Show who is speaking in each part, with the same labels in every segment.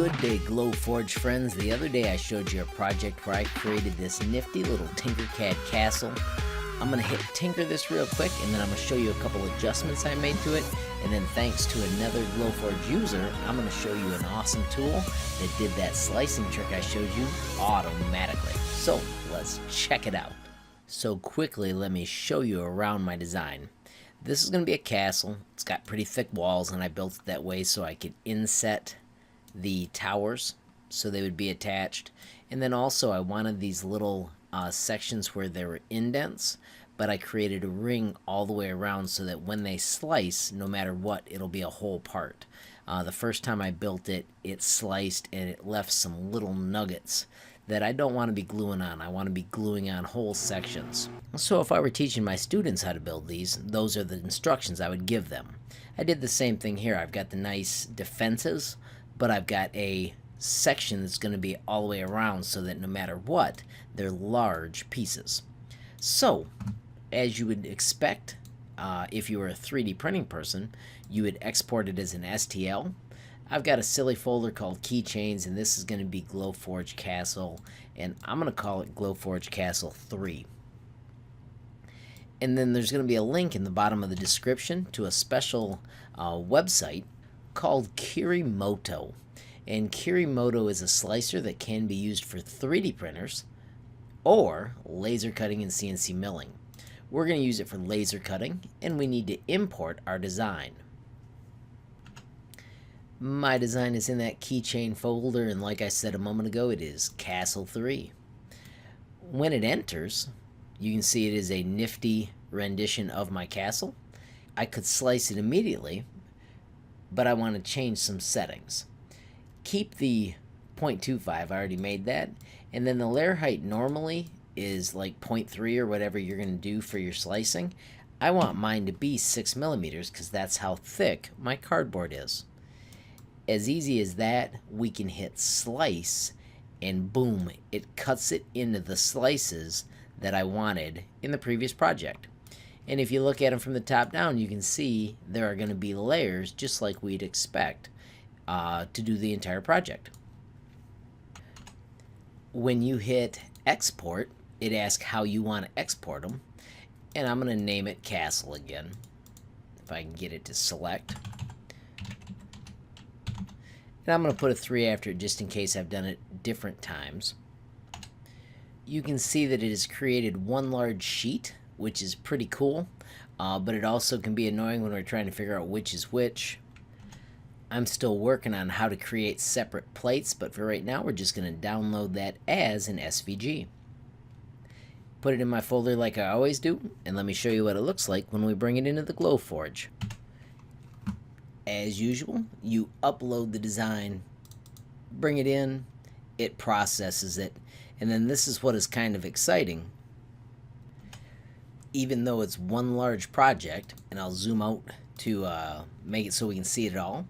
Speaker 1: Good day, Glowforge friends. The other day I showed you a project where I created this nifty little Tinkercad castle. I'm going to hit tinker this real quick, and then I'm going to show you a couple adjustments I made to it, and then thanks to another Glowforge user, I'm going to show you an awesome tool that did that slicing trick I showed you automatically. So let's check it out. So quickly, let me show you around my design. This is going to be a castle. It's got pretty thick walls, and I built it that way so I could inset the towers so they would be attached. And then also I wanted these little sections where there were indents, but I created a ring all the way around so that when they slice, no matter what, it'll be a whole part. The first time I built it, it sliced and it left some little nuggets that I don't want to be gluing on. I want to be gluing on whole sections. So if I were teaching my students how to build these, those are the instructions I would give them. I did the same thing here. I've got the nice defenses, but I've got a section that's going to be all the way around so that no matter what, they're large pieces. So, as you would expect, if you were a 3D printing person, you would export it as an STL. I've got a silly folder called Keychains, and this is going to be Glowforge Castle, and I'm going to call it Glowforge Castle 3. And then there's going to be a link in the bottom of the description to a special website called Kiri Moto. And Kiri Moto is a slicer that can be used for 3D printers or laser cutting and CNC milling. We're going to use it for laser cutting, and we need to import our design. My design is in that keychain folder, and like I said a moment ago, it is Castle 3. When it enters, you can see it is a nifty rendition of my castle. I could slice it immediately, but I want to change some settings. Keep the 0.25, I already made that, and then the layer height normally is like 0.3 or whatever you're going to do for your slicing. I want mine to be 6 millimeters because that's how thick my cardboard is. As easy as that, we can hit slice, and boom, it cuts it into the slices that I wanted in the previous project. And if you look at them from the top down, you can see there are going to be layers just like we'd expect to do the entire project. When you hit export, it asks how you want to export them, and I'm going to name it Castle again, if I can get it to select. And I'm going to put a 3 after it just in case I've done it different times. You can see that it has created one large sheet, which is pretty cool, but it also can be annoying when we're trying to figure out which is which. I'm still working on how to create separate plates, but for right now we're just going to download that as an SVG. Put it in my folder like I always do, and let me show you what it looks like when we bring it into the Glowforge. As usual, you upload the design, bring it in, it processes it, and then this is what is kind of exciting. Even though it's one large project, and I'll zoom out to make it so we can see it all,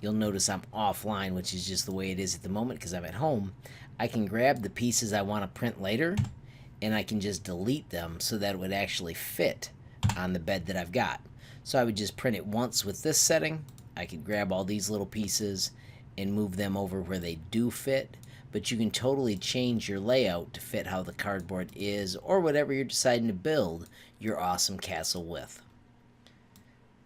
Speaker 1: you'll notice I'm offline, which is just the way it is at the moment because I'm at home. I can grab the pieces I want to print later, and I can just delete them so that it would actually fit on the bed that I've got. So I would just print it once with this setting. I could grab all these little pieces and move them over where they do fit, but you can totally change your layout to fit how the cardboard is or whatever you're deciding to build your awesome castle with.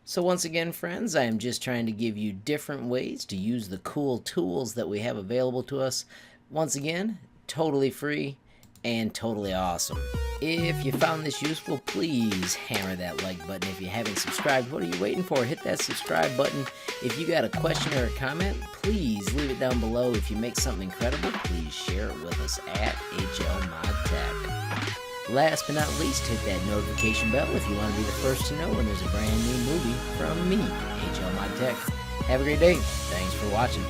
Speaker 1: So once again, friends, I am just trying to give you different ways to use the cool tools that we have available to us. Once again, totally free and totally awesome. If you found this useful, please hammer that like button. If you haven't subscribed, what are you waiting for? Hit that subscribe button. If you got a question or a comment, please leave it down below. If you make something incredible, please share it with us at HLModTech. Last but not least, hit that notification bell if you want to be the first to know when there's a brand new movie from me, HLModTech. Have a great day. Thanks for watching.